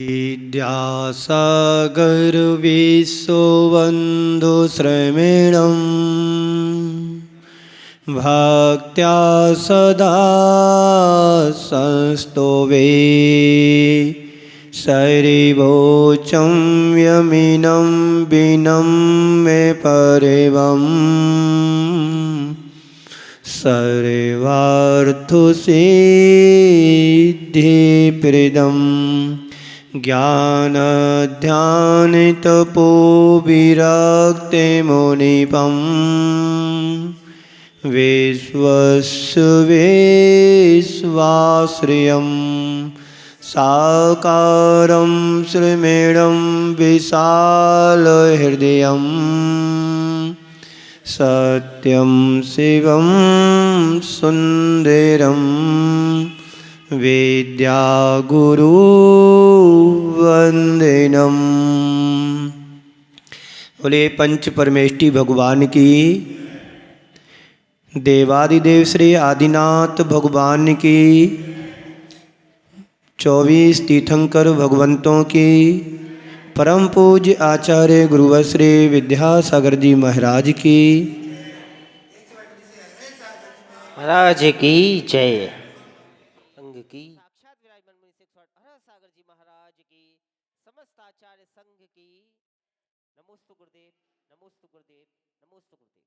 विद्यासागर विश्वबन्धु श्रमेणं भक्त्या सदा संस्तुवे शरीवोचं यमिनं विनं मे परिवम् सर्वार्थसिद्धिप्रदम् ज्ञानध्यानतपोविरक्तिमुनिपं विश्वस्येश्वरं साकारं श्रीमेणं विशालहृदयं सत्यं शिवं सुन्दरं विद्यागुरु वंदनम। बोले पंच परमेष्टि भगवान की, देवादिदेव श्री आदिनाथ भगवान की, 24 तीर्थंकर भगवंतों की, परम पूज्य आचार्य गुरुवर श्री विद्यासागर जी महाराज की, महाराज की जय। संघ की साक्षात विराजमान मुनि सागर जी महाराज की, समस्त आचार्य संघ की नमोस्तु गुरुदेव, नमोस्तु गुरुदेव, नमोस्तु गुरुदेव।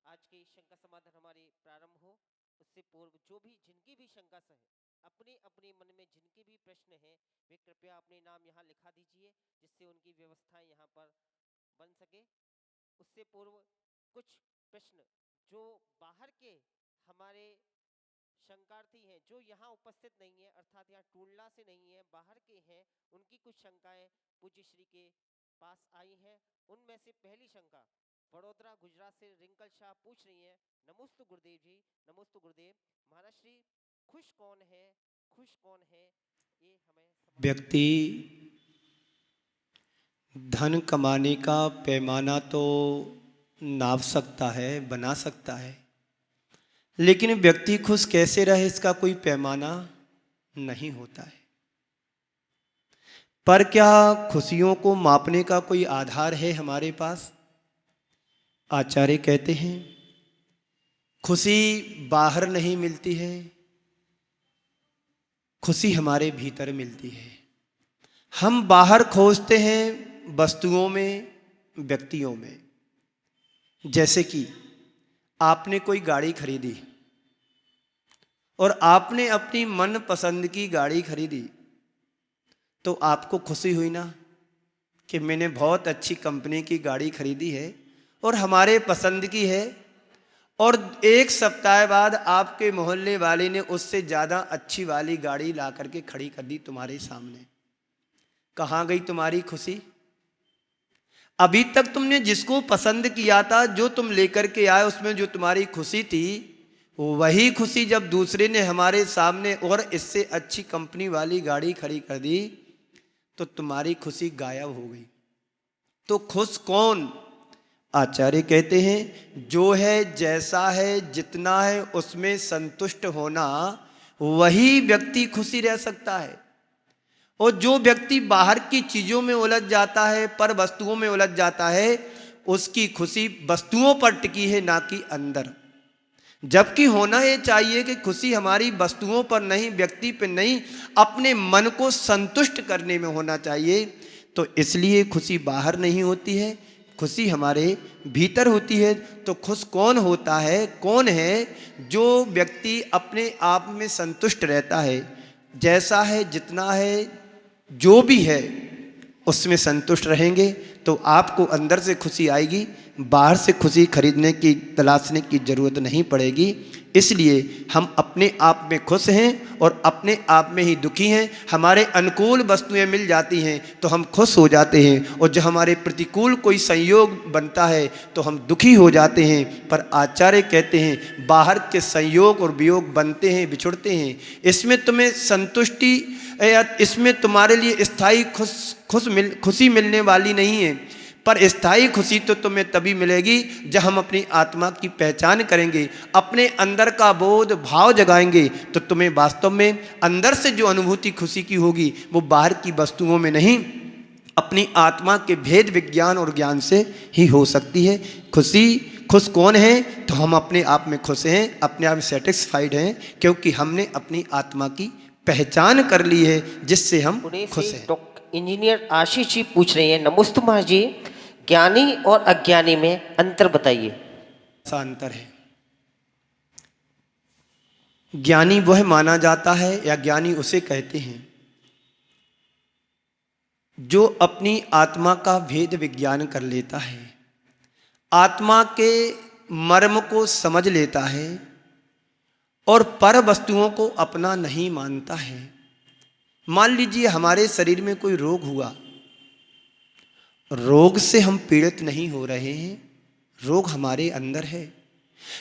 आज की शंका समाधान हमारी प्रारंभ हो उससे पूर्व जो भी जिनकी भी शंका है, अपने अपने मन में जिनके भी प्रश्न हैं, वे कृपया अपने नाम यहाँ लिखा दीजिए, जिससे उनकी व्यवस्थाएं यहाँ पर बन सके। उससे पूर्व कुछ प्रश्न जो बाहर के हमारे शंकार्थी हैं, जो यहाँ उपस्थित नहीं है, अर्थात यहाँ टूलना से नहीं है, बाहर के हैं, उनकी कुछ शंकाएं पूज्य श्री के पास आई हैं। उनमें से पहली शंका वडोदरा गुजरात से रिंकल शाह पूछ रही है। नमोस्तु गुरुदेव जी, नमोस्तु गुरुदेव। महाराज श्री, खुश कौन है, खुश कौन है, ये हमें व्यक्ति धन कमाने का पैमाना तो नाप सकता है, बना सकता है, लेकिन व्यक्ति खुश कैसे रहे इसका कोई पैमाना नहीं होता है। पर क्या खुशियों को मापने का कोई आधार है हमारे पास? आचार्य कहते हैं खुशी बाहर नहीं मिलती है, खुशी हमारे भीतर मिलती है। हम बाहर खोजते हैं वस्तुओं में, व्यक्तियों में। जैसे कि आपने कोई गाड़ी खरीदी और आपने अपनी मनपसंद की गाड़ी खरीदी, तो आपको खुशी हुई ना कि मैंने बहुत अच्छी कंपनी की गाड़ी खरीदी है और हमारे पसंद की है। और एक सप्ताह बाद आपके मोहल्ले वाले ने उससे ज़्यादा अच्छी वाली गाड़ी ला करके खड़ी कर दी तुम्हारे सामने। कहाँ गई तुम्हारी खुशी? अभी तक तुमने जिसको पसंद किया था, जो तुम लेकर के आए, उसमें जो तुम्हारी खुशी थी, वही खुशी जब दूसरे ने हमारे सामने और इससे अच्छी कंपनी वाली गाड़ी खड़ी कर दी, तो तुम्हारी खुशी गायब हो गई। तो खुश कौन? आचार्य कहते हैं जो है, जैसा है, जितना है, उसमें संतुष्ट होना, वही व्यक्ति खुशी रह सकता है। और जो व्यक्ति बाहर की चीजों में उलझ जाता है, पर वस्तुओं में उलझ जाता है, उसकी खुशी वस्तुओं पर टिकी है, ना कि अंदर। जबकि होना ये चाहिए कि खुशी हमारी वस्तुओं पर नहीं, व्यक्ति पर नहीं, अपने मन को संतुष्ट करने में होना चाहिए। तो इसलिए खुशी बाहर नहीं होती है, खुशी हमारे भीतर होती है। तो खुश कौन होता है? कौन है? जो व्यक्ति अपने आप में संतुष्ट रहता है, जैसा है, जितना है, जो भी है, उसमें संतुष्ट रहेंगे तो आपको अंदर से खुशी आएगी। बाहर से खुशी खरीदने की, तलाशने की जरूरत नहीं पड़ेगी। इसलिए हम अपने आप में खुश हैं और अपने आप में ही दुखी हैं। हमारे अनुकूल वस्तुएं मिल जाती हैं तो हम खुश हो जाते हैं, और जब हमारे प्रतिकूल कोई संयोग बनता है तो हम दुखी हो जाते हैं। पर आचार्य कहते हैं बाहर के संयोग और वियोग बनते हैं, बिछुड़ते हैं, इसमें तुम्हें संतुष्टि, इसमें तुम्हारे लिए स्थायी खुशी मिलने वाली नहीं है। पर स्थायी खुशी तो तुम्हें तभी मिलेगी जब हम अपनी आत्मा की पहचान करेंगे, अपने अंदर का बोध भाव जगाएंगे, तो तुम्हें वास्तव में अंदर से जो अनुभूति खुशी की होगी वो बाहर की वस्तुओं में नहीं, अपनी आत्मा के भेद विज्ञान और ज्ञान से ही हो सकती है। खुश कौन है? तो हम अपने आप में खुश हैं, अपने आप में सेटिस्फाइड हैं, क्योंकि हमने अपनी आत्मा की पहचान कर ली है, जिससे हम खुश हैं। इंजीनियर आशीष जी पूछ रहे हैं, नमस्ते महाराज जी, ज्ञानी और अज्ञानी में अंतर बताइए। ऐसा अंतर है, ज्ञानी वह माना जाता है या ज्ञानी उसे कहते हैं जो अपनी आत्मा का भेद विज्ञान कर लेता है, आत्मा के मर्म को समझ लेता है और पर वस्तुओं को अपना नहीं मानता है। मान लीजिए हमारे शरीर में कोई रोग हुआ, रोग से हम पीड़ित नहीं हो रहे हैं, रोग हमारे अंदर है,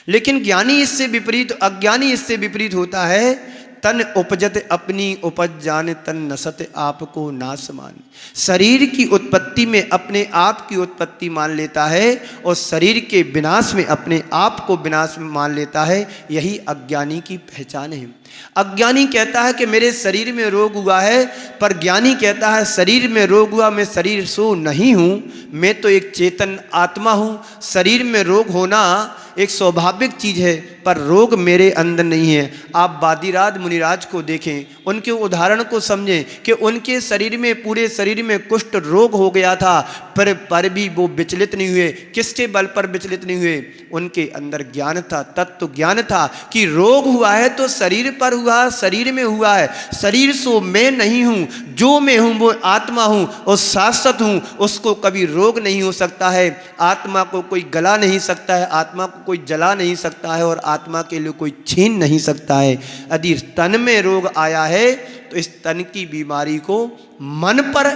लेकिन ज्ञानी इससे विपरीत, अज्ञानी इससे विपरीत होता है। तन उपजत अपनी उपज जाने तन नसत आपको नास मान। शरीर की उत्पत्ति में अपने आप की उत्पत्ति मान लेता है और शरीर के विनाश में अपने आप को विनाश में मान लेता है। यही अज्ञानी की पहचान है। अज्ञानी कहता है कि मेरे शरीर में रोग हुआ है, पर ज्ञानी कहता है शरीर में रोग हुआ, मैं शरीर सो नहीं हूँ, मैं तो एक चेतन आत्मा हूँ। शरीर में रोग होना एक स्वाभाविक चीज है, पर रोग मेरे अंदर नहीं है। आप वादिराज मुनिराज को देखें, उनके उदाहरण को समझें कि उनके शरीर में, पूरे शरीर में कुष्ठ रोग हो गया था, पर भी वो विचलित नहीं हुए। किसके बल पर विचलित नहीं हुए? उनके अंदर ज्ञान था, तत्व ज्ञान था कि रोग हुआ है तो शरीर पर हुआ, शरीर में हुआ है। शरीर सो मैं नहीं हूँ, जो मैं हूँ वो आत्मा हूँ और शाश्वत हूँ, उसको कभी रोग नहीं हो सकता है। आत्मा को कोई गला नहीं सकता है, आत्मा को कोई जला नहीं सकता है और आत्मा के लिए कोई छीन नहीं सकता है। यदि तन में रोग आया है तो इस तन की बीमारी को मन पर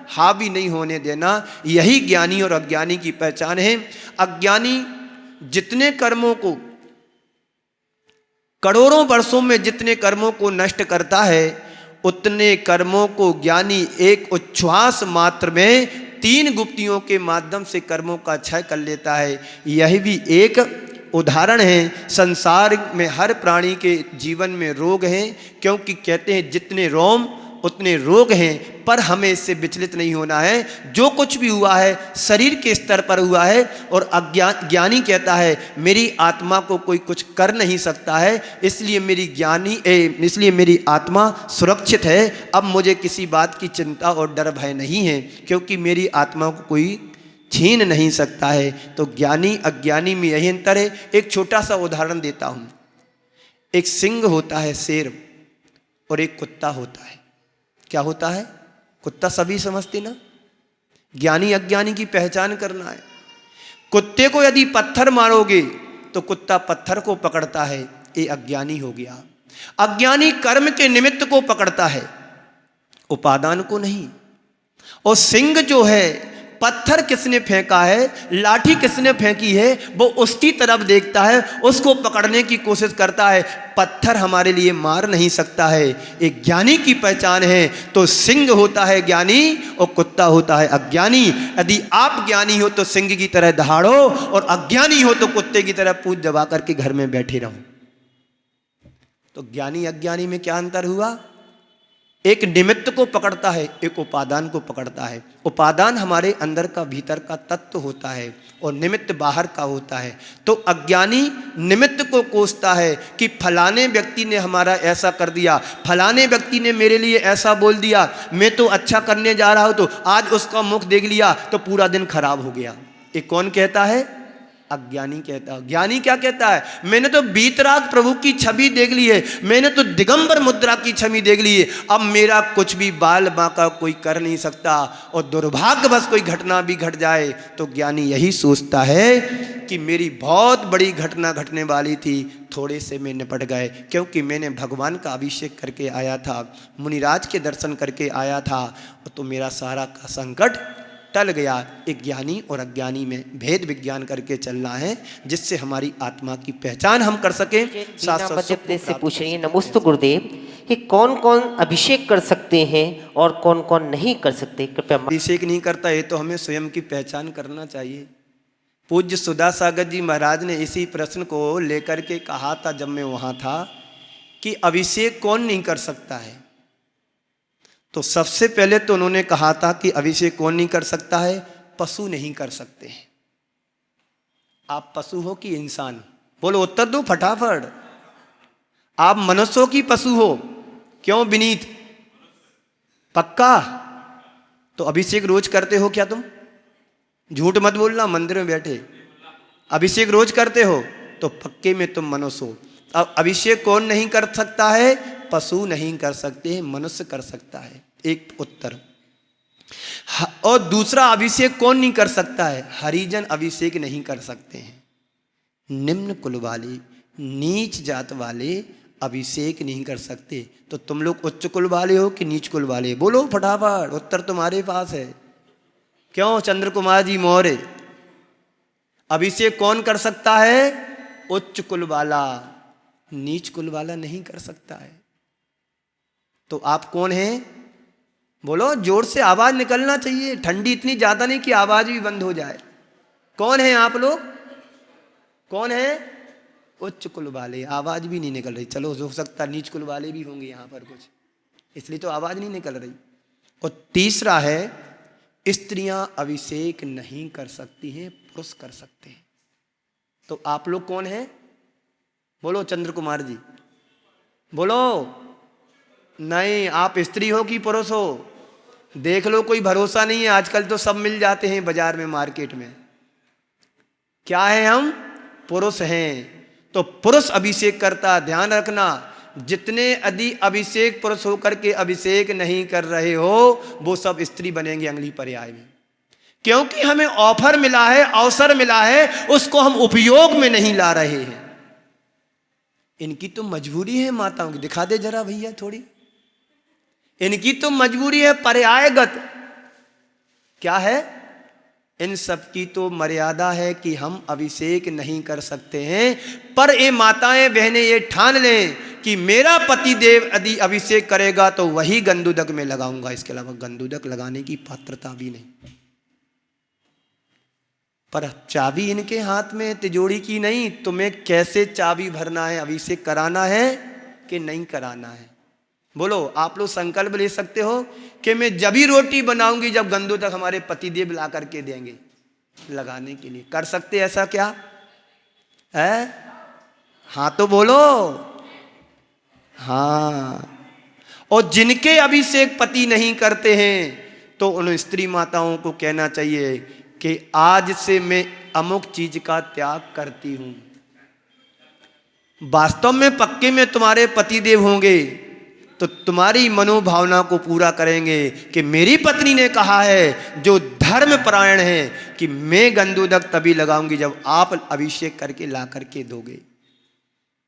हावी नहीं होने देना। यही ज्ञानी और अज्ञानी की पहचान है। अज्ञानी जितने कर्मों को, करोड़ों वर्षों में जितने कर्मों को नष्ट करता है, उतने कर्मों को ज्ञानी एक उच्छ्वास मात्र में 3 गुप्तियों के माध्यम से कर्मों का क्षय कर लेता है। यह भी एक उदाहरण है। संसार में हर प्राणी के जीवन में रोग हैं, क्योंकि कहते हैं जितने रोम उतने रोग हैं, पर हमें इससे विचलित नहीं होना है। जो कुछ भी हुआ है शरीर के स्तर पर हुआ है, और ज्ञानी कहता है मेरी आत्मा को कोई कुछ कर नहीं सकता है, इसलिए मेरी आत्मा सुरक्षित है। अब मुझे किसी बात की चिंता और डर भय नहीं है, क्योंकि मेरी आत्मा को कोई छीन नहीं सकता है। तो ज्ञानी अज्ञानी में यही अंतर है। एक छोटा सा उदाहरण देता हूँ। एक सिंह होता है शेर, और एक कुत्ता होता है। क्या होता है? कुत्ता सभी समझते ना। ज्ञानी अज्ञानी की पहचान करना है। कुत्ते को यदि पत्थर मारोगे तो कुत्ता पत्थर को पकड़ता है, ये अज्ञानी हो गया। अज्ञानी कर्म के निमित्त को पकड़ता है, उपादान को नहीं। और सिंह जो है, पत्थर किसने फेंका है, लाठी किसने फेंकी है, वो उसकी तरफ देखता है, उसको पकड़ने की कोशिश करता है। पत्थर हमारे लिए मार नहीं सकता है। एक ज्ञानी की पहचान है। तो सिंह होता है ज्ञानी और कुत्ता होता है अज्ञानी। यदि आप ज्ञानी हो तो सिंह की तरह दहाड़ो, और अज्ञानी हो तो कुत्ते की तरह पूंछ दबा करके घर में बैठे रहो। तो ज्ञानी अज्ञानी में क्या अंतर हुआ? एक निमित्त को पकड़ता है, एक उपादान को पकड़ता है। उपादान हमारे अंदर का भीतर का तत्व होता है और निमित्त बाहर का होता है। तो अज्ञानी निमित्त को कोसता है कि फलाने व्यक्ति ने हमारा ऐसा कर दिया, फलाने व्यक्ति ने मेरे लिए ऐसा बोल दिया, मैं तो अच्छा करने जा रहा हूँ तो आज उसका मुख देख लिया तो पूरा दिन खराब हो गया। ये कौन कहता है? अज्ञानी कहता है। ज्ञानी क्या कहता है? मैंने तो बीतराग प्रभु की छवि देख ली है, मैंने तो दिगंबर मुद्रा की छवि देख ली है, अब मेरा कुछ भी बाल बांका कोई कर नहीं सकता। और दुर्भाग्यवश कोई घटना भी घट जाए तो ज्ञानी यही सोचता है कि मेरी बहुत बड़ी घटना घटने वाली थी, थोड़े से में निपट गए, क्योंकि मैंने भगवान का अभिषेक करके आया था, मुनिराज के दर्शन करके आया था, तो मेरा सारा का संकट टल गया। एक ज्ञानी और अज्ञानी में भेद विज्ञान करके चलना है, जिससे हमारी आत्मा की पहचान हम कर सकें। मध्य प्रदेश से पूछ रही है, नमस्ते गुरुदेव, कि कौन कौन अभिषेक कर सकते हैं और कौन कौन नहीं कर सकते, कृपया अभिषेक नहीं करता, ये तो हमें स्वयं की पहचान करना चाहिए। पूज्य सुधा सागर जी महाराज ने इसी प्रश्न को लेकर के कहा था जब मैं वहाँ था कि अभिषेक कौन नहीं कर सकता है। तो सबसे पहले तो उन्होंने कहा था कि अभिषेक कौन नहीं कर सकता है, पशु नहीं कर सकते हैं। आप पशु हो कि इंसान? बोलो, उत्तर दो फटाफट। आप मनुष्य हो कि पशु हो? क्यों विनीत? पक्का? तो अभिषेक रोज करते हो क्या तुम? झूठ मत बोलना, मंदिर में बैठे। अभिषेक रोज करते हो तो पक्के में तुम मनुष्य हो। अब अभिषेक कौन नहीं कर सकता है? पशु नहीं कर सकते हैं, मनुष्य कर सकता है। एक उत्तर। और दूसरा, अभिषेक कौन नहीं कर सकता है? हरिजन अभिषेक नहीं कर सकते हैं। निम्न कुल वाले, नीच जात वाले अभिषेक नहीं कर सकते। तो तुम लोग उच्च कुल वाले हो कि नीच कुल वाले? बोलो फटाफट, उत्तर तुम्हारे पास है। क्यों चंद्र कुमार जी मौर्य? अभिषेक कौन कर सकता है? उच्च कुल वाला, नीच कुल वाला नहीं कर सकता है। तो आप कौन हैं? बोलो, जोर से आवाज निकलना चाहिए, ठंडी इतनी ज्यादा नहीं कि आवाज भी बंद हो जाए। कौन है आप लोग? कौन है? उच्च कुल वाले। आवाज भी नहीं निकल रही। चलो, हो सकता नीच कुल वाले भी होंगे यहाँ पर कुछ, इसलिए तो आवाज नहीं निकल रही। और तीसरा है, स्त्रियां अभिषेक नहीं कर सकती हैं, पुरुष कर सकते हैं। तो आप लोग कौन हैं? बोलो चंद्र कुमार जी, बोलो। नहीं, आप स्त्री हो कि पुरुष हो? देख लो, कोई भरोसा नहीं है। आजकल तो सब मिल जाते हैं बाजार में, मार्केट में। क्या है? हम पुरुष हैं। तो पुरुष अभिषेक करता, ध्यान रखना। जितने अधिक अभिषेक पुरुष होकर के अभिषेक नहीं कर रहे हो, वो सब स्त्री बनेंगे अगली पर्याय में। क्योंकि हमें ऑफर मिला है, अवसर मिला है, उसको हम उपयोग में नहीं ला रहे हैं। इनकी तो मजबूरी है माताओं की। दिखा दे जरा भैया थोड़ी। इनकी तो मजबूरी है पर्यायगत। क्या है? इन सब की तो मर्यादा है कि हम अभिषेक नहीं कर सकते हैं। पर ये माताएं बहनें ये ठान लें कि मेरा पति देव यदि अभिषेक करेगा तो वही गंदुदक में लगाऊंगा, इसके अलावा गंदुदक लगाने की पात्रता भी नहीं। पर चाबी इनके हाथ में, तिजोरी की नहीं। तुम्हें कैसे चाबी भरना है, अभिषेक कराना है कि नहीं कराना है? बोलो, आप लोग संकल्प ले सकते हो कि मैं जब ही रोटी बनाऊंगी जब गंदुदक हमारे पतिदेव ला करके देंगे लगाने के लिए। कर सकते ऐसा क्या है? हाँ तो बोलो। हाँ। और जिनके अभिषेक पति नहीं करते हैं तो उन स्त्री माताओं को कहना चाहिए कि आज से मैं अमुक चीज का त्याग करती हूं। वास्तव में पक्के में तुम्हारे पतिदेव होंगे तो तुम्हारी मनोभावना को पूरा करेंगे कि मेरी पत्नी ने कहा है, जो धर्म परायण है, कि मैं गंदुदक तभी लगाऊंगी जब आप अभिषेक करके ला करके दोगे।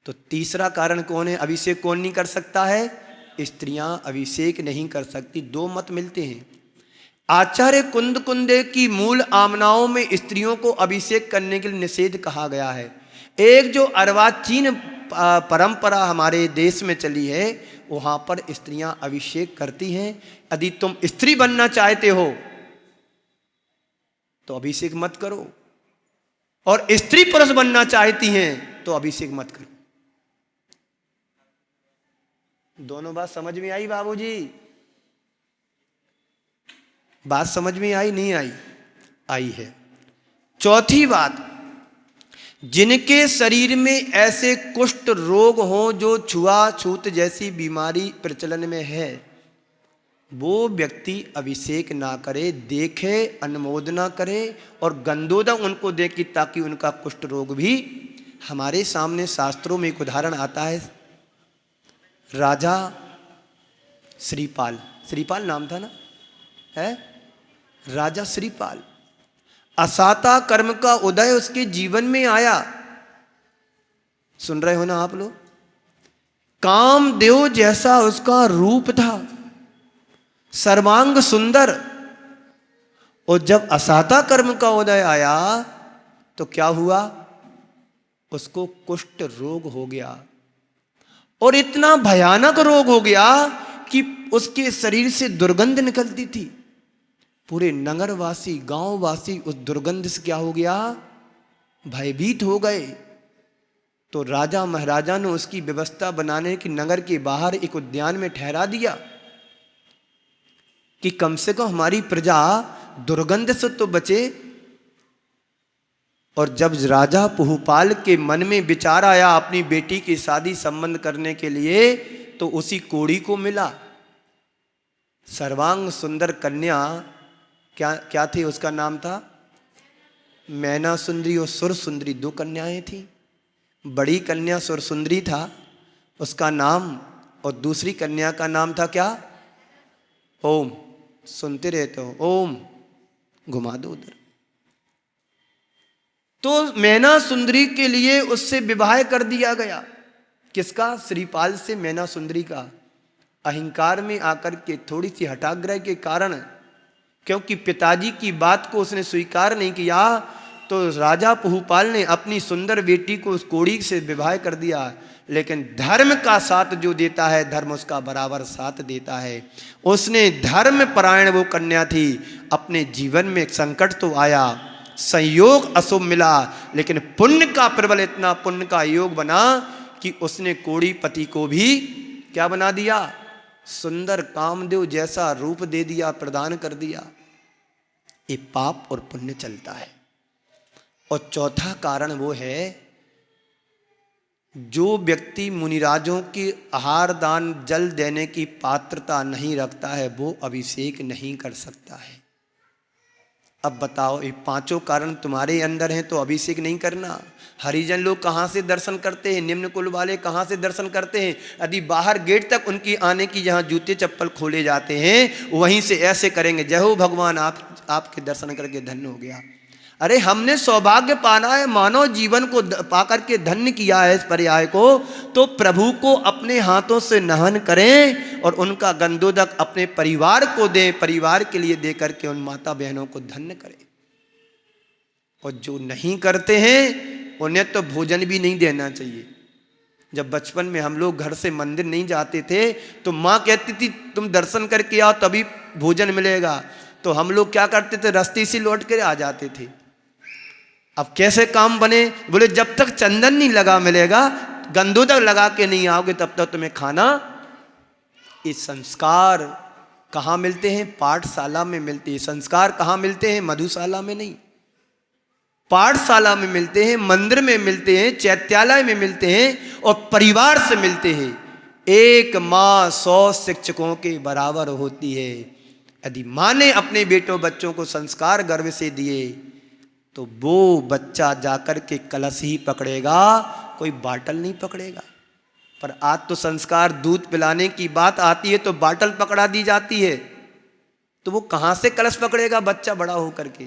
तो तीसरा कारण कौन है? अभिषेक कौन नहीं कर सकता है? स्त्रियां अभिषेक नहीं कर सकती। दो मत मिलते हैं। आचार्य कुंद कुंदे की मूल आमनाओं में स्त्रियों को अभिषेक करने के लिए निषेध कहा गया है। एक जो अर्वाचीन परंपरा हमारे देश में चली है, वहां पर स्त्रियां अभिषेक करती हैं। यदि तुम स्त्री बनना चाहते हो तो अभिषेक मत करो, और स्त्री पुरुष बनना चाहती हैं तो अभिषेक मत करो। दोनों बात समझ में आई बाबूजी? बात समझ में आई नहीं आई? आई है। चौथी बात, जिनके शरीर में ऐसे कुष्ठ रोग हो जो छुआछूत जैसी बीमारी प्रचलन में है, वो व्यक्ति अभिषेक ना करे, देखे, अनुमोदना करे और गंदोदक उनको दे कि ताकि उनका कुष्ठ रोग भी। हमारे सामने शास्त्रों में एक उदाहरण आता है, राजा श्रीपाल। श्रीपाल नाम था ना? है राजा श्रीपाल। असाता कर्म का उदय उसके जीवन में आया। सुन रहे हो ना आप लोग? कामदेव जैसा उसका रूप था, सर्वांग सुंदर। और जब असाता कर्म का उदय आया तो क्या हुआ? उसको कुष्ठ रोग हो गया। और इतना भयानक रोग हो गया कि उसके शरीर से दुर्गंध निकलती थी। पूरे नगरवासी, गांववासी उस दुर्गंध से क्या हो गया, भयभीत हो गए। तो राजा महाराजा ने उसकी व्यवस्था बनाने की नगर के बाहर एक उद्यान में ठहरा दिया कि कम से कम हमारी प्रजा दुर्गंध से तो बचे। और जब राजा पुहुपाल के मन में विचार आया अपनी बेटी की शादी संबंध करने के लिए, तो उसी कोड़ी को मिला सर्वांग सुंदर कन्या। क्या क्या थी, उसका नाम था मैना सुंदरी और सुर सुंदरी, दो कन्याएं थी। बड़ी कन्या सुर सुंदरी था उसका नाम, और दूसरी कन्या का नाम था क्या, ओम। सुनते रहते हो, ओम, घुमा दो उधर। तो मैना सुंदरी के लिए उससे विवाह कर दिया गया। किसका, श्रीपाल से मैना सुंदरी का। अहंकार में आकर के, थोड़ी सी हठाग्रह के कारण, क्योंकि पिताजी की बात को उसने स्वीकार नहीं किया, तो राजा पुहुपाल ने अपनी सुंदर बेटी को उस कोड़ी से विवाह कर दिया। लेकिन धर्म का साथ जो देता है, धर्म उसका बराबर साथ देता है। उसने धर्म परायण वो कन्या थी। अपने जीवन में संकट तो आया, संयोग अशुभ मिला, लेकिन पुण्य का प्रबल, इतना पुण्य का योग बना कि उसने कोड़ी पति को भी क्या बना दिया, सुंदर कामदेव जैसा रूप दे दिया, प्रदान कर दिया। ये पाप और पुण्य चलता है। और चौथा कारण वो है, जो व्यक्ति मुनिराजों की आहार दान जल देने की पात्रता नहीं रखता है, वो अभिषेक नहीं कर सकता है। अब बताओ, ये पांचों कारण तुम्हारे अंदर हैं तो अभिषेक नहीं करना। हरिजन लोग कहाँ से दर्शन करते हैं, निम्न कुल वाले कहाँ से दर्शन करते हैं। यदि बाहर गेट तक उनकी आने की जहाँ जूते चप्पल खोले जाते हैं, वहीं से ऐसे करेंगे, जय हो भगवान, आपके दर्शन करके धन्य हो गया। अरे हमने सौभाग्य पाना है, मानव जीवन को पाकर के धन्य किया है इस पर्याय को, तो प्रभु को अपने हाथों से नहन करें और उनका गंधोदक अपने परिवार को दें, परिवार के लिए दे करके उन माता बहनों को धन्य करें। और जो नहीं करते हैं उन्हें तो भोजन भी नहीं देना चाहिए। जब बचपन में हम लोग घर से मंदिर नहीं जाते थे, तो माँ कहती थी तुम दर्शन करके आओ तभी भोजन मिलेगा। तो हम लोग क्या करते थे, रास्ते से लौट कर आ जाते थे। अब कैसे काम बने, बोले जब तक चंदन नहीं लगा मिलेगा, गंधोदक लगा के नहीं आओगे तब तक तुम्हें खाना। ये संस्कार कहाँ मिलते हैं, पाठशाला में मिलते हैं। संस्कार कहाँ मिलते हैं, मधुशाला में नहीं, पाठशाला में मिलते हैं, मंदिर में मिलते हैं, चैत्यालय में मिलते हैं और परिवार से मिलते हैं। एक माँ 100 शिक्षकों के बराबर होती है। यदि माँ ने अपने बेटों बच्चों को संस्कार गर्भ से दिए, तो वो बच्चा जाकर के कलश ही पकड़ेगा, कोई बाटल नहीं पकड़ेगा। पर आज तो संस्कार दूध पिलाने की बात आती है तो बाटल पकड़ा दी जाती है, तो वो कहाँ से कलश पकड़ेगा बच्चा बड़ा होकर के।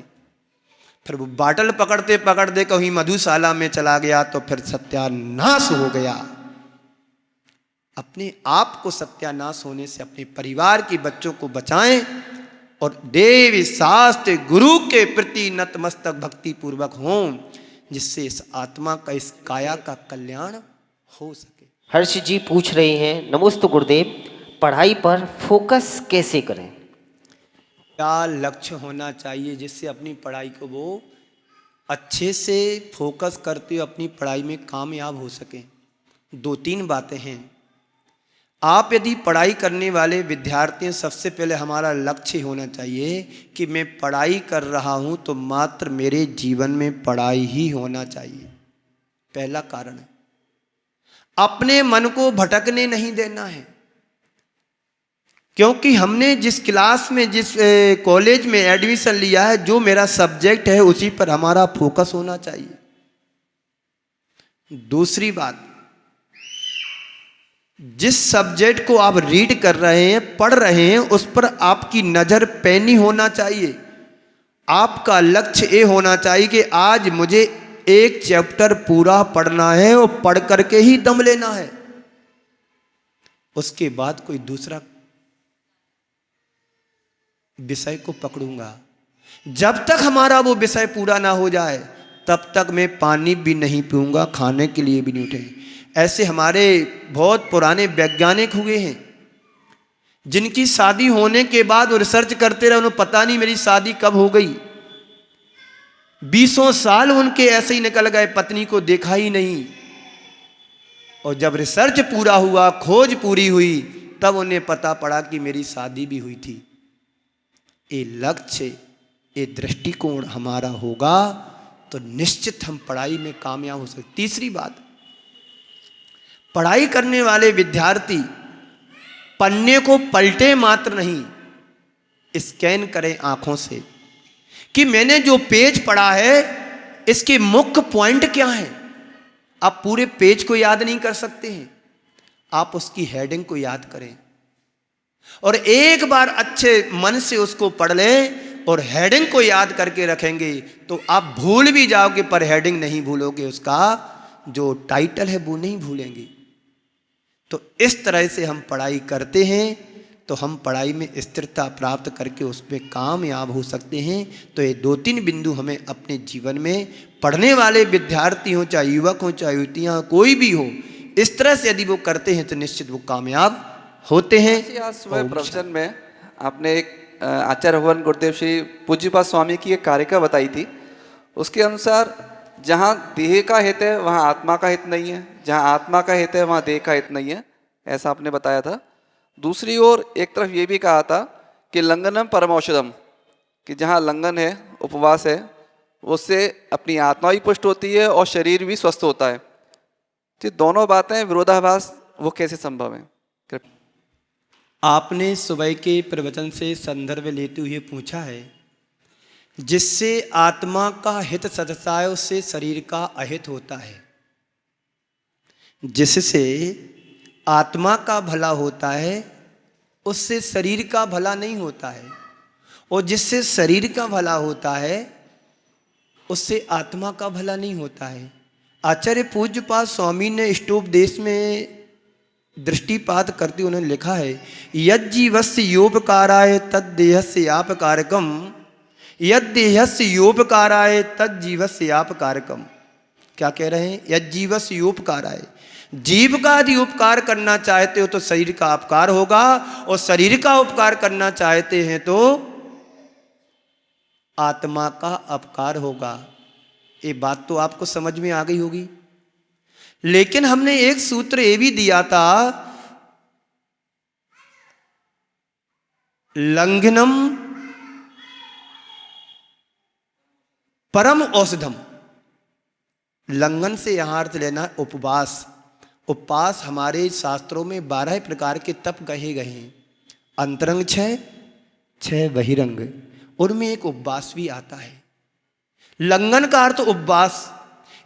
फिर वो बाटल पकड़ते पकड़ते कहीं मधुशाला में चला गया तो फिर सत्यानाश हो गया। अपने आप को सत्यानाश होने से अपने परिवार के बच्चों को बचाएं और देवी शास्त्र गुरु के प्रति नतमस्तक भक्ति पूर्वक हों, जिससे इस आत्मा का, इस काया का कल्याण हो सके। हर्ष जी पूछ रहे हैं, नमोस्तु गुरुदेव, पढ़ाई पर फोकस कैसे करें? क्या लक्ष्य होना चाहिए जिससे अपनी पढ़ाई को वो अच्छे से फोकस करते हुए अपनी पढ़ाई में कामयाब हो सके। 2-3 बातें हैं। आप यदि पढ़ाई करने वाले विद्यार्थी हैं, सबसे पहले हमारा लक्ष्य होना चाहिए कि मैं पढ़ाई कर रहा हूं तो मात्र मेरे जीवन में पढ़ाई ही होना चाहिए। पहला कारण है, अपने मन को भटकने नहीं देना है। क्योंकि हमने जिस क्लास में, जिस कॉलेज में एडमिशन लिया है, जो मेरा सब्जेक्ट है उसी पर हमारा फोकस होना चाहिए। दूसरी बात, जिस सब्जेक्ट को आप रीड कर रहे हैं, पढ़ रहे हैं, उस पर आपकी नज़र पैनी होना चाहिए। आपका लक्ष्य ये होना चाहिए कि आज मुझे एक चैप्टर पूरा पढ़ना है और पढ़ करके ही दम लेना है, उसके बाद कोई दूसरा विषय को पकड़ूंगा। जब तक हमारा वो विषय पूरा ना हो जाए तब तक मैं पानी भी नहीं पीऊंगा, खाने के लिए भी नहीं उठे। ऐसे हमारे बहुत पुराने वैज्ञानिक हुए हैं जिनकी शादी होने के बाद वो रिसर्च करते रहे, उन्हें पता नहीं मेरी शादी कब हो गई। 20 साल उनके ऐसे ही निकल गए, पत्नी को देखा ही नहीं। और जब रिसर्च पूरा हुआ, खोज पूरी हुई, तब उन्हें पता पड़ा कि मेरी शादी भी हुई थी। ये लक्ष्य, ये दृष्टिकोण हमारा होगा तो निश्चित हम पढ़ाई में कामयाब हो सकते। तीसरी बात, पढ़ाई करने वाले विद्यार्थी पन्ने को पलटे मात्र नहीं, स्कैन करें आंखों से कि मैंने जो पेज पढ़ा है इसके मुख्य पॉइंट क्या है। आप पूरे पेज को याद नहीं कर सकते हैं, आप उसकी हेडिंग को याद करें और एक बार अच्छे मन से उसको पढ़ लें और हेडिंग को याद करके रखेंगे तो आप भूल भी जाओगे पर हेडिंग नहीं भूलोगे, उसका जो टाइटल है वो नहीं भूलेंगे। तो इस तरह से हम पढ़ाई करते हैं तो हम पढ़ाई में स्थिरता प्राप्त करके उसमें कामयाब हो सकते हैं। तो ये 2-3 बिंदु हमें अपने जीवन में, पढ़ने वाले विद्यार्थी हो चाहे युवक हो चाहे युवतियाँ, कोई भी हो, इस तरह से यदि वो करते हैं तो निश्चित वो कामयाब होते हैं। आज सुबह प्रवचन में आपने एक आचार्य भगवान गुरुदेव श्री पूज्यपाद स्वामी की एक कारिका बताई थी। उसके अनुसार जहाँ देह का हित है वहाँ आत्मा का हित नहीं है, जहाँ आत्मा का हित है वहाँ देह का हित नहीं है, ऐसा आपने बताया था। दूसरी ओर एक तरफ ये भी कहा था कि लंघनम परमौषधम, कि जहाँ लंघन है, उपवास है, उससे अपनी आत्मा भी पुष्ट होती है और शरीर भी स्वस्थ होता है। तो दोनों बातें विरोधाभास वो कैसे संभव है? आपने सुबह के प्रवचन से संदर्भ लेते हुए पूछा है, जिससे आत्मा का हित सधता है उससे शरीर का अहित होता है। जिससे आत्मा का भला होता है उससे शरीर का भला नहीं होता है, और जिससे शरीर का भला होता है उससे आत्मा का भला नहीं होता है। आचार्य पूज्यपाद स्वामी ने इष्टोपदेश में दृष्टिपात करते उन्होंने लिखा है, यज्जीवस्य योपकाराय तद्देहस्य आपकारकम, यद्देहस्य योपकाराय तज्जीवस्य आपकारकम। क्या कह रहे हैं? यज्जीवस्य योपकाराय, जीव का यदि उपकार करना चाहते हो तो शरीर का अपकार होगा, और शरीर का उपकार करना चाहते हैं तो आत्मा का अपकार होगा। ये बात तो आपको समझ में आ गई होगी। लेकिन हमने एक सूत्र ये भी दिया था, लंघनम परम औषधम। लंघन से यहां अर्थ लेना उपवास। उपवास हमारे शास्त्रों में 12 प्रकार के तप कहे गए हैं। अंतरंग 6 बहिरंग, उनमें एक उपवास भी आता है। लंघन का अर्थ उपवास।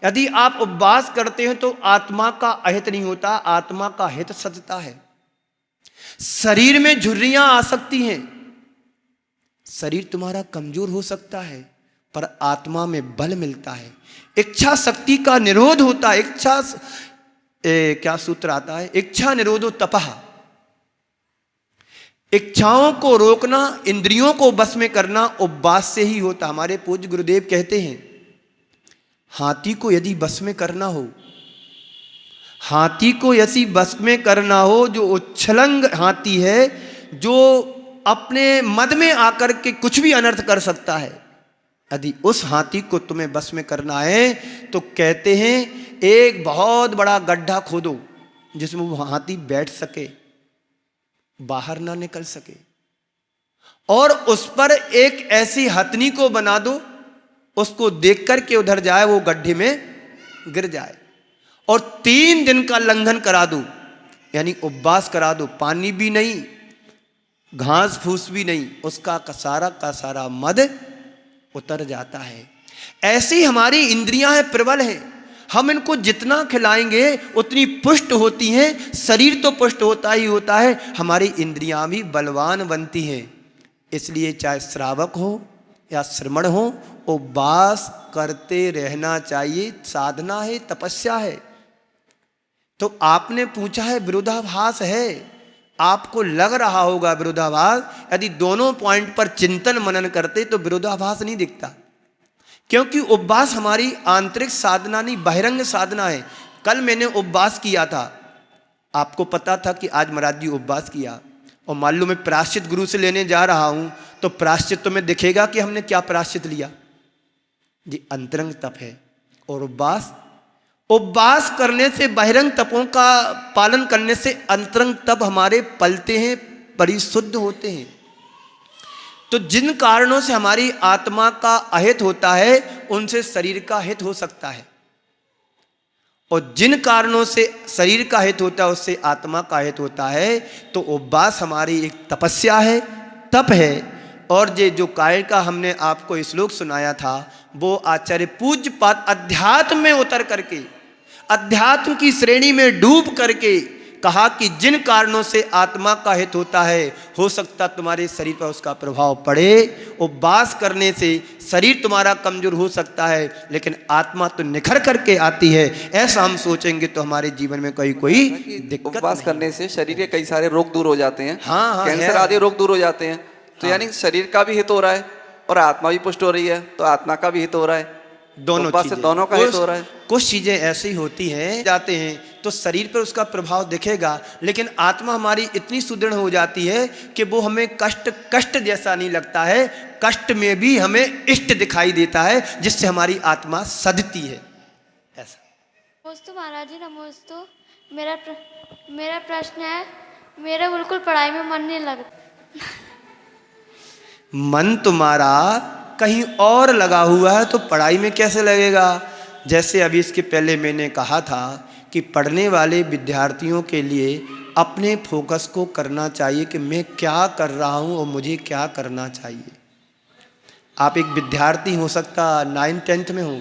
यदि आप उपवास करते हैं तो आत्मा का अहित नहीं होता, आत्मा का हित सधता है। शरीर में झुर्रियां आ सकती हैं, शरीर तुम्हारा कमजोर हो सकता है, पर आत्मा में बल मिलता है। इच्छा शक्ति का निरोध होता है। क्या सूत्र आता है? इच्छा निरोधो तपः। इच्छाओं को रोकना, इंद्रियों को बस में करना उपवास से ही होता। हमारे पूज्य गुरुदेव कहते हैं, हाथी को यदि बस में करना हो, हाथी को यदि बस में करना हो, जो उच्छलंग हाथी है, जो अपने मद में आकर के कुछ भी अनर्थ कर सकता है, यदि उस हाथी को तुम्हें बस में करना है तो कहते हैं एक बहुत बड़ा गड्ढा खोदो जिसमें वो हाथी बैठ सके, बाहर ना निकल सके, और उस पर एक ऐसी हथनी को बना दो, उसको देख करके उधर जाए, वो गड्ढे में गिर जाए, और 3 दिन का लंघन करा दो, यानी उपवास करा दो। पानी भी नहीं, घास फूस भी नहीं, उसका का सारा मद उतर जाता है। ऐसी हमारी इंद्रियां हैं, प्रबल हैं। हम इनको जितना खिलाएंगे उतनी पुष्ट होती हैं। शरीर तो पुष्ट होता ही होता है, हमारी इंद्रियां भी बलवान बनती हैं। इसलिए चाहे श्रावक हो या श्रमण हो, उपवास करते रहना चाहिए। साधना है, तपस्या है। तो आपने पूछा है विरोधाभास है, आपको लग रहा होगा विरोधाभास। यदि दोनों पॉइंट पर चिंतन मनन करते तो विरोधाभास नहीं दिखता, क्योंकि उपवास हमारी आंतरिक साधना नहीं, बहिरंग साधना है। कल मैंने उपवास किया था, आपको पता था कि आज महाराज जी उपवास किया, और मान लो मैं प्रायश्चित गुरु से लेने जा रहा हूँ, तो प्रायश्चित तो में दिखेगा कि हमने क्या प्रायश्चित लिया। जी अंतरंग तप है। और उपवास करने से, बहिरंग तपों का पालन करने से अंतरंग तप हमारे पलते हैं, परिशुद्ध होते हैं। तो जिन कारणों से हमारी आत्मा का अहित होता है, उनसे शरीर का हित हो सकता है, और जिन कारणों से शरीर का हित होता है, उससे आत्मा का हित होता है। तो उपवास हमारी एक तपस्या है, तप है। और ये जो काय का हमने आपको श्लोक सुनाया था, वो आचार्य पूज्यपाद अध्यात्म में उतर करके, अध्यात्म की श्रेणी में डूब करके कहा कि जिन कारणों से आत्मा का हित होता है, हो सकता तुम्हारे शरीर पर उसका प्रभाव पड़े। उपवास करने से शरीर तुम्हारा कमजोर हो सकता है, लेकिन आत्मा तो निखर करके आती है। ऐसा हम सोचेंगे तो हमारे जीवन में कोई दिक्कत उपवास नहीं। करने से शरीर के कई सारे रोग दूर हो जाते हैं। हाँ, कैंसर आदि रोग दूर हो जाते हैं। तो यानी शरीर का भी हित हो रहा है और आत्मा भी पुष्ट हो रही है, तो आत्मा का भी हित हो रहा है, दोनों उपवास से चीजें, दोनों का हित हो रहा है। कुछ चीजें ऐसी होती हैं, जाते हैं तो शरीर पर उसका प्रभाव दिखेगा, लेकिन आत्मा हमारी इतनी सुदृढ़ हो जाती है कि वो हमें कष्ट जैसा नहीं लगता है। कष्ट में भी हमें इष्ट दिखाई देता है, जिससे हमारी आत्मा सधती है। ऐसा। नमोस्तु महाराज जी, नमोस्तु। मेरा प्रश्न है, मेरा बिल्कुल पढ़ाई में मन नहीं लगता। मन तुम्हारा कहीं और लगा हुआ है, तो पढ़ाई में कैसे लगेगा। जैसे अभी इसके पहले मैंने कहा था कि पढ़ने वाले विद्यार्थियों के लिए अपने फोकस को करना चाहिए कि मैं क्या कर रहा हूँ और मुझे क्या करना चाहिए। आप एक विद्यार्थी हो सकता 9th 10th में हो,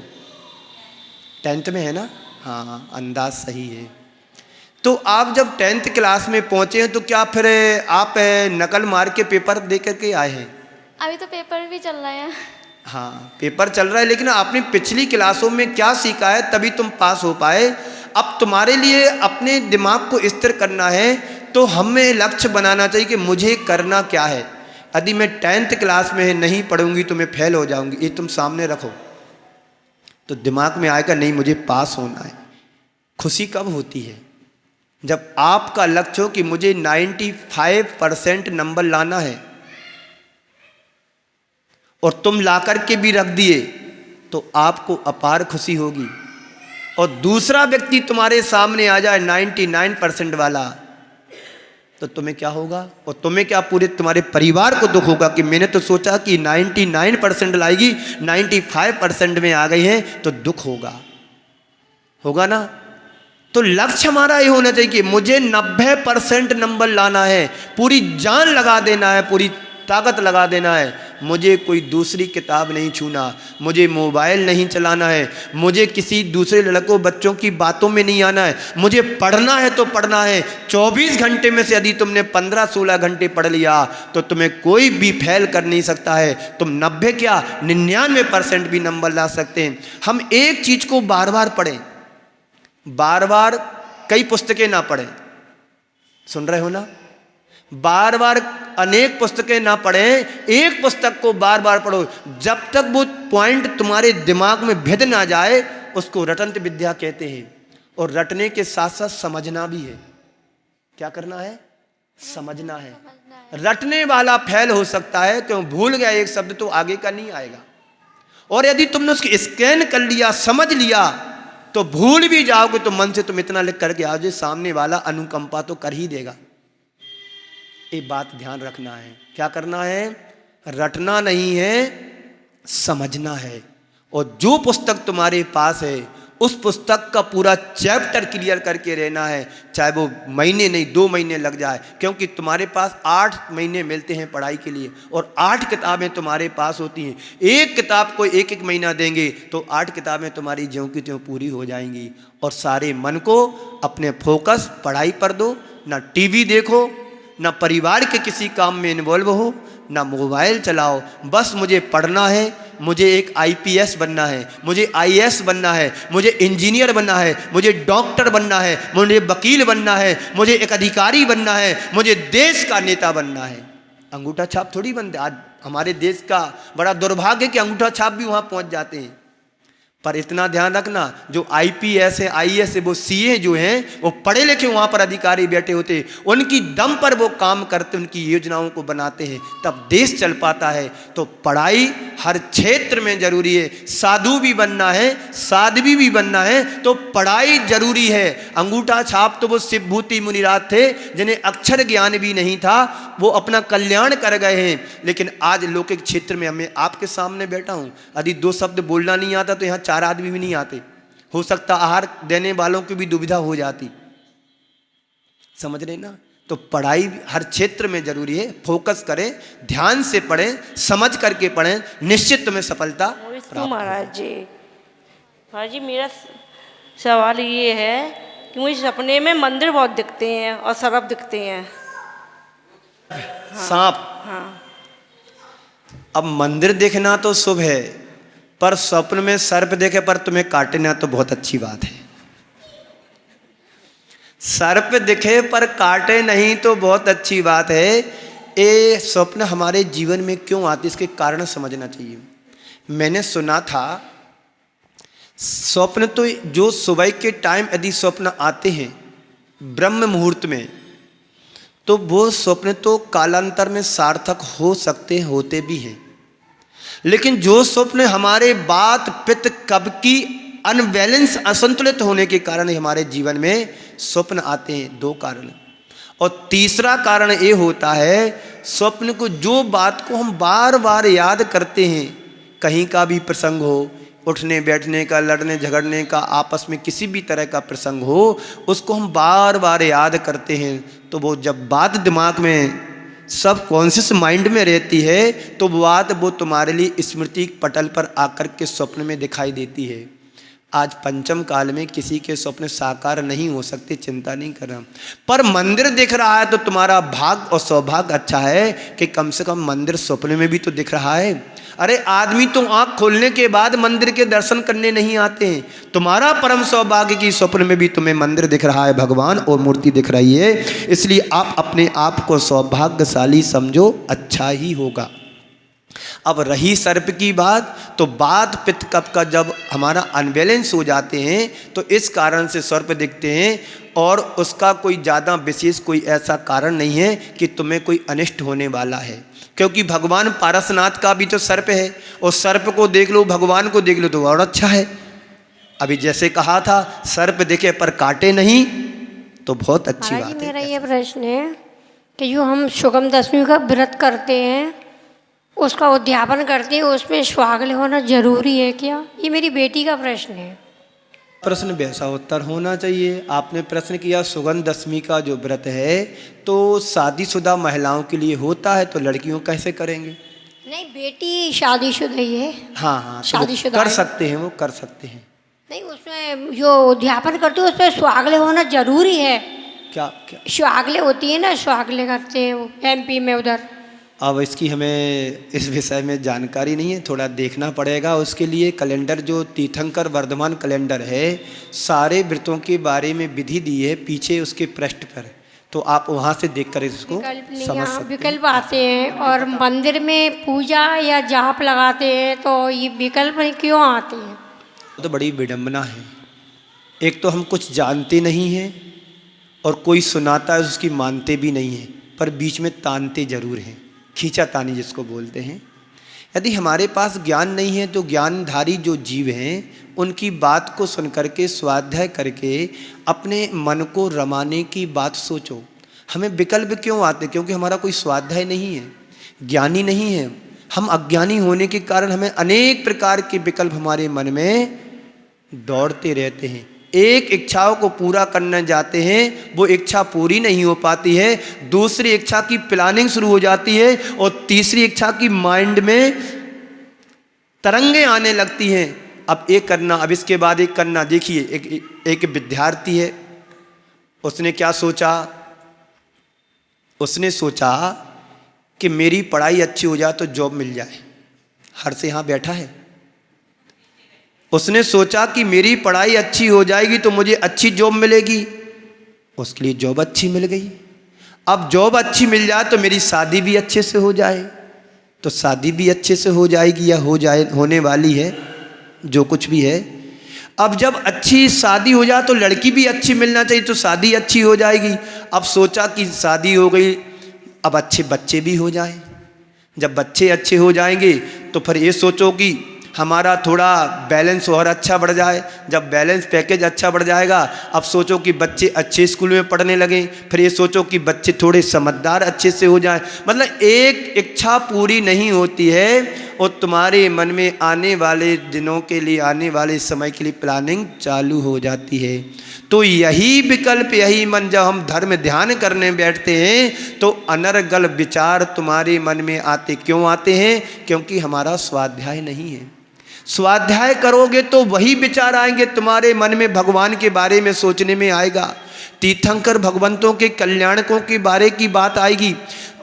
10th में है ना, हाँ अंदाज सही है। तो आप जब 10th क्लास में पहुँचे हैं, तो क्या फिर आप नकल मार के पेपर दे करके आए हैं। अभी तो पेपर भी चल रहा है। हाँ पेपर चल रहा है, लेकिन आपने पिछली क्लासों में क्या सीखा है, तभी तुम पास हो पाए। अब तुम्हारे लिए अपने दिमाग को स्थिर करना है, तो हमें लक्ष्य बनाना चाहिए कि मुझे करना क्या है। यदि मैं 10th क्लास में नहीं पढ़ूंगी तो मैं फेल हो जाऊंगी, ये तुम सामने रखो, तो दिमाग में आएगा नहीं मुझे पास होना है। खुशी कब होती है, जब आपका लक्ष्य हो कि मुझे 95% नंबर लाना है, और तुम ला करके भी रख दिए, तो आपको अपार खुशी होगी। और दूसरा व्यक्ति तुम्हारे सामने आ जाए 99% वाला, तो तुम्हें क्या होगा, और तुम्हें क्या, पूरे तुम्हारे परिवार को दुख होगा कि मैंने तो सोचा कि 99% लाएगी, 95% में आ गई है, तो दुख होगा ना। तो लक्ष्य हमारा ये होना चाहिए कि मुझे 90% नंबर लाना है, पूरी जान लगा देना है, पूरी ताकत लगा देना है। मुझे कोई दूसरी किताब नहीं छूना, मुझे मोबाइल नहीं चलाना है, मुझे किसी दूसरे लड़कों बच्चों की बातों में नहीं आना है, मुझे पढ़ना है तो पढ़ना है। 24 घंटे में से यदि तुमने 15-16 घंटे पढ़ लिया, तो तुम्हें कोई भी फेल कर नहीं सकता है। तुम 90 क्या 99% भी नंबर ला सकते हैं। हम एक चीज को बार बार पढ़ें, बार बार कई पुस्तकें ना पढ़ें, सुन रहे हो ना, बार बार अनेक पुस्तकें ना पढ़ें, एक पुस्तक को बार बार पढ़ो, जब तक वो पॉइंट तुम्हारे दिमाग में भिद ना जाए, उसको रटंत विद्या कहते हैं। और रटने के साथ साथ समझना भी है। क्या करना है, समझना है। रटने वाला फेल हो सकता है, क्यों, भूल गया एक शब्द तो आगे का नहीं आएगा। और यदि तुमने उसको स्कैन कर लिया, समझ लिया, तो भूल भी जाओगे तो मन से तुम इतना लिख करके आओ जो सामने वाला अनुकंपा तो कर ही देगा। ये बात ध्यान रखना है। क्या करना है, रटना नहीं है, समझना है। और जो पुस्तक तुम्हारे पास है, उस पुस्तक का पूरा चैप्टर क्लियर करके रहना है, चाहे वो महीने नहीं 2 महीने लग जाए, क्योंकि तुम्हारे पास 8 महीने मिलते हैं पढ़ाई के लिए, और 8 किताबें तुम्हारे पास होती हैं। एक किताब को 1-1 महीना देंगे तो 8 किताबें तुम्हारी ज्यों की त्यों पूरी हो जाएंगी। और सारे मन को अपने फोकस पढ़ाई पर दो, ना टीवी देखो, ना परिवार के किसी काम में इन्वॉल्व हो, ना मोबाइल चलाओ। बस मुझे पढ़ना है, मुझे एक IPS बनना है, मुझे IAS बनना है, मुझे इंजीनियर बनना है, मुझे डॉक्टर बनना है, मुझे वकील बनना है, मुझे एक अधिकारी बनना है, मुझे देश का नेता बनना है। अंगूठा छाप थोड़ी बनते। आज हमारे देश का बड़ा दुर्भाग्य है कि अंगूठा छाप भी वहाँ पहुँच जाते हैं। पर इतना ध्यान रखना, जो आईपीएस है, आईएएस है, वो सीए जो हैं, वो पढ़े लिखे वहाँ पर अधिकारी बैठे होते, उनकी दम पर वो काम करते, उनकी योजनाओं को बनाते हैं, तब देश चल पाता है। तो पढ़ाई हर क्षेत्र में जरूरी है। साधु भी बनना है, साध्वी भी बनना है, तो पढ़ाई जरूरी है। अंगूठा छाप तो वो शिवभूति मुनिराज थे, जिन्हें अक्षर ज्ञान भी नहीं था, वो अपना कल्याण कर गए हैं। लेकिन आज लौकिक क्षेत्र में मैं आपके सामने बैठा हूँ, यदि 2 शब्द बोलना नहीं आता तो यहाँ 4 आदमी भी नहीं आते। हो सकता आहार देने वालों की भी दुविधा हो जाती। समझ रहे ना? तो पढ़ाई हर क्षेत्र में जरूरी है। फोकस करें, ध्यान से पढ़ें, समझ करके पढ़ें, निश्चित तुम्हें सफलता प्राप्त होगी। महाराज जी मेरा सवाल ये है कि मुझे सपने में मंदिर बहुत दिखते हैं और सर्प दिखते हैं। सांप। हाँ। अब मंदिर देखना तो शुभ है, पर स्वप्न में सर्प देखे पर तुम्हें काटे ना तो बहुत अच्छी बात है। सर्प दिखे पर काटे नहीं तो बहुत अच्छी बात है। ये स्वप्न हमारे जीवन में क्यों आते, इसके कारण समझना चाहिए। मैंने सुना था स्वप्न तो जो सुबह के टाइम यदि स्वप्न आते हैं ब्रह्म मुहूर्त में, तो वो स्वप्न तो कालांतर में सार्थक हो सकते होते भी हैं। लेकिन जो स्वप्न हमारे बात पित्त कब की अनबैलेंस असंतुलित होने के कारण हमारे जीवन में स्वप्न आते हैं, 2 कारण। और तीसरा कारण ये होता है, स्वप्न को जो बात को हम बार बार याद करते हैं, कहीं का भी प्रसंग हो, उठने बैठने का, लड़ने झगड़ने का, आपस में किसी भी तरह का प्रसंग हो, उसको हम बार बार याद करते हैं, तो वो जब बात दिमाग में सब कॉन्शियस माइंड में रहती है, तो बात वो तुम्हारे लिए स्मृति पटल पर आकर के स्वप्न में दिखाई देती है। आज पंचम काल में किसी के स्वप्न साकार नहीं हो सकते, चिंता नहीं करना। पर मंदिर दिख रहा है तो तुम्हारा भाग और सौभाग्य अच्छा है कि कम से कम मंदिर स्वप्न में भी तो दिख रहा है। अरे आदमी तो आँख खोलने के बाद मंदिर के दर्शन करने नहीं आते हैं। तुम्हारा परम सौभाग्य की स्वप्न में भी तुम्हें मंदिर दिख रहा है, भगवान और मूर्ति दिख रही है, इसलिए आप अपने आप को सौभाग्यशाली समझो, अच्छा ही होगा। अब रही सर्प की बात, तो बात पित्त कप का जब हमारा अनबैलेंस हो जाते हैं तो इस कारण से सर्प दिखते हैं, और उसका कोई ज़्यादा विशेष कोई ऐसा कारण नहीं है कि तुम्हें कोई अनिष्ट होने वाला है, क्योंकि भगवान पारसनाथ का भी तो सर्प है, और सर्प को देख लो, भगवान को देख लो तो और अच्छा है। अभी जैसे कहा था, सर्प दिखे पर काटे नहीं, तो बहुत अच्छी बात है। मेरा ये प्रश्न है कि जो हम सुगम दशमी का व्रत करते हैं, उसका उद्यापन करते हैं, उसमें सुहागले होना जरूरी है क्या? ये मेरी बेटी का प्रश्न है। प्रश्न वैसा उत्तर होना चाहिए। आपने प्रश्न किया सुगंध दशमी का जो व्रत है तो शादीशुदा महिलाओं के लिए होता है, तो लड़कियों कैसे करेंगे? नहीं, बेटी शादीशुदा ही है। हाँ हाँ, तो शादीशुदा कर सकते हैं, वो कर सकते हैं। नहीं, उसमें जो उद्यापन करते हैं उसमें सुहागले होना जरूरी है। क्या क्या सुहागले होती है ना, सुहागले करते हैं वो एमपी में उधर। अब इसकी हमें इस विषय में जानकारी नहीं है, थोड़ा देखना पड़ेगा। उसके लिए कैलेंडर जो तीर्थंकर वर्धमान कैलेंडर है, सारे व्रतों के बारे में विधि दी है पीछे उसके पृष्ठ पर, तो आप वहाँ से देखकर इसको समझ सकते हैं। विकल्प आते हैं, और मंदिर में पूजा या जाप लगाते हैं, तो ये विकल्प क्यों आते हैं? तो बड़ी विडंबना है। एक तो हम कुछ जानते नहीं हैं, और कोई सुनाता है उसकी मानते भी नहीं हैं, पर बीच में तानते जरूर हैं, खींचातानी जिसको बोलते हैं। यदि हमारे पास ज्ञान नहीं है तो ज्ञानधारी जो जीव हैं उनकी बात को सुन करके स्वाध्याय करके अपने मन को रमाने की बात सोचो। हमें विकल्प क्यों आते? क्योंकि हमारा कोई स्वाध्याय नहीं है, ज्ञानी नहीं है। हम अज्ञानी होने के कारण हमें अनेक प्रकार के विकल्प हमारे मन में दौड़ते रहते हैं। एक इच्छाओं को पूरा करने जाते हैं, वो इच्छा पूरी नहीं हो पाती है, दूसरी इच्छा की प्लानिंग शुरू हो जाती है, और तीसरी इच्छा की माइंड में तरंगे आने लगती हैं। अब एक करना, अब इसके बाद एक करना। देखिए एक विद्यार्थी है, उसने क्या सोचा? उसने सोचा कि मेरी पढ़ाई अच्छी हो जाए तो जॉब मिल जाए। हर से यहाँ बैठा है, उसने सोचा कि मेरी पढ़ाई अच्छी हो जाएगी तो मुझे अच्छी जॉब मिलेगी, उसके लिए जॉब अच्छी मिल गई। अब जॉब अच्छी मिल जाए तो मेरी शादी भी अच्छे से हो जाए, तो शादी भी अच्छे से हो जाएगी या होने वाली है। जो कुछ भी है। अब जब अच्छी शादी हो जाए तो लड़की भी अच्छी मिलना चाहिए, तो शादी अच्छी हो जाएगी। अब सोचा कि शादी हो गई, अब अच्छे बच्चे भी हो जाए। जब बच्चे अच्छे हो जाएंगे तो फिर ये सोचो कि हमारा थोड़ा बैलेंस और अच्छा बढ़ जाए। जब बैलेंस पैकेज अच्छा बढ़ जाएगा, अब सोचो कि बच्चे अच्छे स्कूल में पढ़ने लगें, फिर ये सोचो कि बच्चे थोड़े समझदार अच्छे से हो जाएं। मतलब एक इच्छा पूरी नहीं होती है और तुम्हारे मन में आने वाले दिनों के लिए, आने वाले समय के लिए प्लानिंग चालू हो जाती है। तो यही विकल्प, यही मन, जब हम धर्म ध्यान करने बैठते हैं तो अनर्गल विचार तुम्हारे मन में आते। क्यों आते हैं? क्योंकि हमारा स्वाध्याय नहीं है। स्वाध्याय करोगे तो वही विचार आएंगे तुम्हारे मन में, भगवान के बारे में सोचने में आएगा, तीर्थंकर भगवंतों के कल्याणकों के बारे की बात आएगी,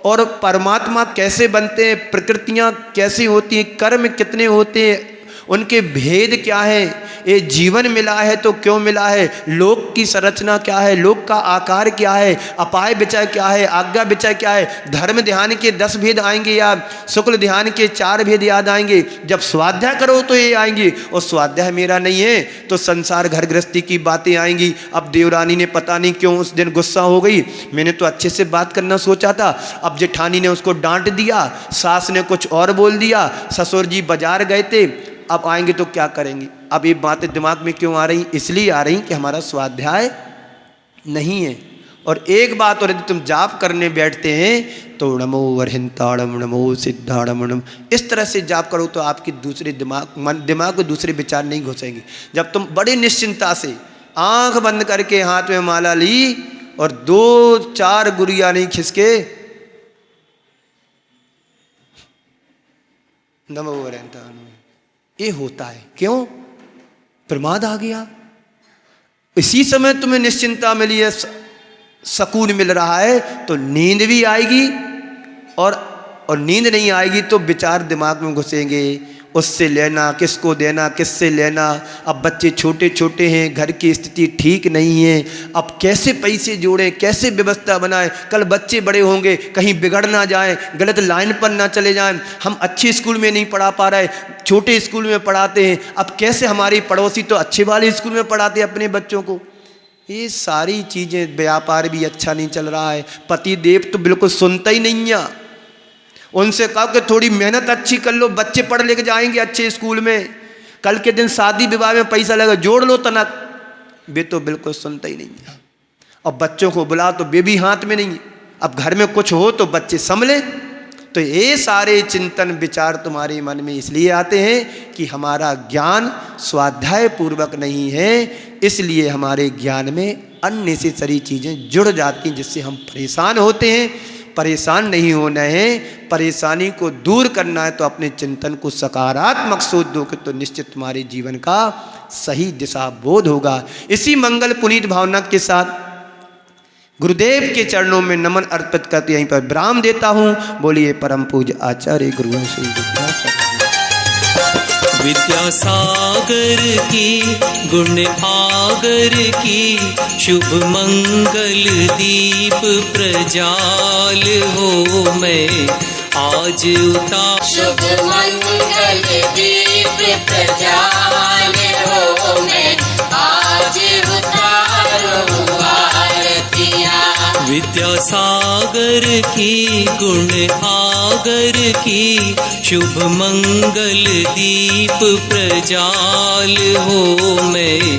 और परमात्मा कैसे बनते हैं, प्रकृतियाँ कैसी होती हैं, कर्म कितने होते हैं, उनके भेद क्या है, ये जीवन मिला है तो क्यों मिला है, लोक की संरचना क्या है, लोक का आकार क्या है, अपाय विचय क्या है, आज्ञा विचय क्या है। धर्म ध्यान के 10 भेद आएंगे याद, शुक्ल ध्यान के 4 भेद याद आएंगे। जब स्वाध्याय करो तो ये आएंगे, और स्वाध्याय मेरा नहीं है तो संसार घर गृहस्थी की बातें आएंगी। अब देवरानी ने पता नहीं क्यों उस दिन गुस्सा हो गई, मैंने तो अच्छे से बात करना सोचा था, अब जेठानी ने उसको डांट दिया, सास ने कुछ और बोल दिया, ससुर जी बाजार गए थे, अब आएंगे तो क्या करेंगे। अब ये बातें दिमाग में क्यों आ रही? इसलिए आ रही कि हमारा स्वाध्याय नहीं है। और एक बात और, यदि तुम जाप करने बैठते हैं तो नमो वरहिंताड़म नमो सिद्धाड़म नम, इस तरह से जाप करो तो आपकी दूसरे दिमाग को दूसरे विचार नहीं घुसेंगे। जब तुम बड़ी निश्चिंता से आंख बंद करके हाथ में माला ली और 2-4 गुड़िया नहीं खिसके नमो वरहिंताड़म, ये होता है। क्यों? प्रमाद आ गया। इसी समय तुम्हें निश्चिंता मिली है, सकून मिल रहा है, तो नींद भी आएगी, और नींद नहीं आएगी तो विचार दिमाग में घुसेंगे, उससे लेना, किसको देना, किससे लेना। अब बच्चे छोटे छोटे हैं, घर की स्थिति ठीक नहीं है, अब कैसे पैसे जोड़ें, कैसे व्यवस्था बनाएं, कल बच्चे बड़े होंगे कहीं बिगड़ ना जाएं, गलत लाइन पर ना चले जाएं, हम अच्छे स्कूल में नहीं पढ़ा पा रहे, छोटे स्कूल में पढ़ाते हैं, अब कैसे हमारी पड़ोसी तो अच्छे वाले स्कूल में पढ़ाते हैं अपने बच्चों को। ये सारी चीज़ें, व्यापार भी अच्छा नहीं चल रहा है, पति देव तो बिल्कुल सुनता ही नहीं है। उनसे कहा कि थोड़ी मेहनत अच्छी कर लो, बच्चे पढ़ लेके जाएंगे अच्छे स्कूल में, कल के दिन शादी विवाह में पैसा लगा, जोड़ लो तनक, वे तो बिल्कुल सुनता ही नहीं है। और बच्चों को बुला तो वे भी हाथ में नहीं, अब घर में कुछ हो तो बच्चे संभले। तो ये सारे चिंतन विचार तुम्हारे मन में इसलिए आते हैं कि हमारा ज्ञान स्वाध्याय पूर्वक नहीं है, इसलिए हमारे ज्ञान में अननेसेसरी चीज़ें जुड़ जाती हैं जिससे हम परेशान होते हैं। परेशान नहीं होना है, परेशानी को दूर करना है तो अपने चिंतन को सकारात्मक सोच दो कि तो निश्चित तुम्हारे जीवन का सही दिशा बोध होगा। इसी मंगल पुनीत भावना के साथ गुरुदेव के चरणों में नमन अर्पित करके यहीं पर विराम देता हूँ। बोलिए परम पूज्य आचार्य गुरु श्री विद्यासागर की गुण आगर की शुभ मंगल दीप प्रजाल हो मैं आज उतार। शुभ मंगल दीप प्रजाल हो मैं आज उतारूं आरतियाँ। विद्यासागर की गुण आगर की शुभ मंगल दीप प्रजाल हो मैं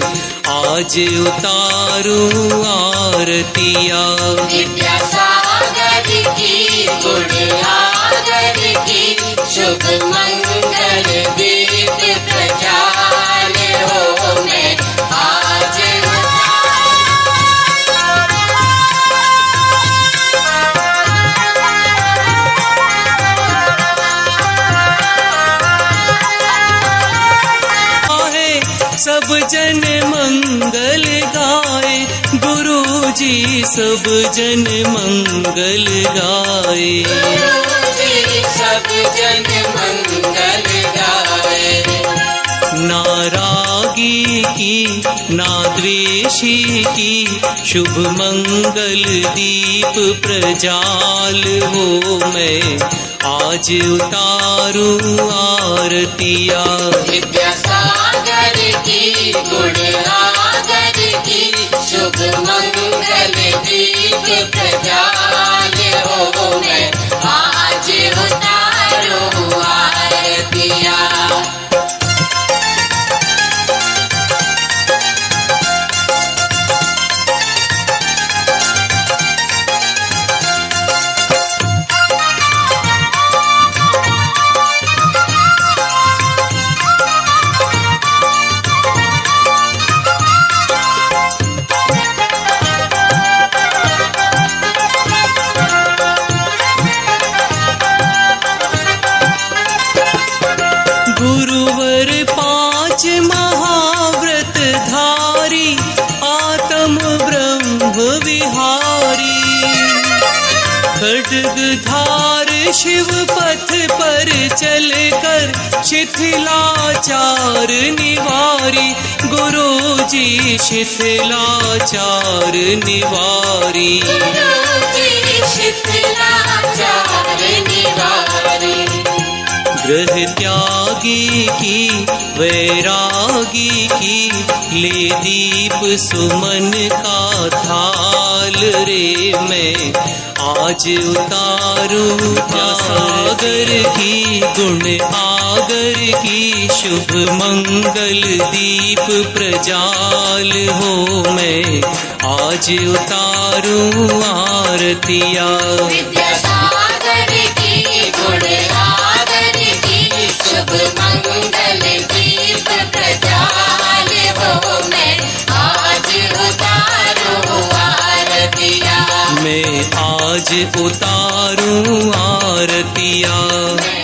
आज उतारूं आरतियाँ। विद्यासागर की गुण आगर की शुभ मंगल दीप प्रजाल हो मैं आज सब जन मंगल गाए, गुरु जी सब जन मंगल गाए। गुरु जी सब जन मंगल गाए। ना रागी की ना द्वेषी की शुभ मंगल दीप प्रजाल हो मैं आज उतारूं आरतियाँ। विद्यासागर की गुण आगर की शुभ मंगल दीप प्रज्वाल हो मैं आज उतारूं आरतियाँ। गुरुवर पांच महाव्रत धारी आत्म ब्रह्म विहारी खड्गधार शिव पथ पर चलकर शिथिलाचार निवारी गुरु जी शिथिलाचार निवारी ग्रह त्यागी की वैरागी की ले दीप सुमन का थाल रे मैं आज उतारूं सागर की गुण आगर की शुभ मंगल दीप प्रजाल हो मैं आज उतारूं आरतियाँ। विद्यासागर की गुण आगर की शुभ मंगल दीप प्रज्वाल हो मैं आज उतारूं आरतियाँ। मैं आज उतारूं आरतियाँ।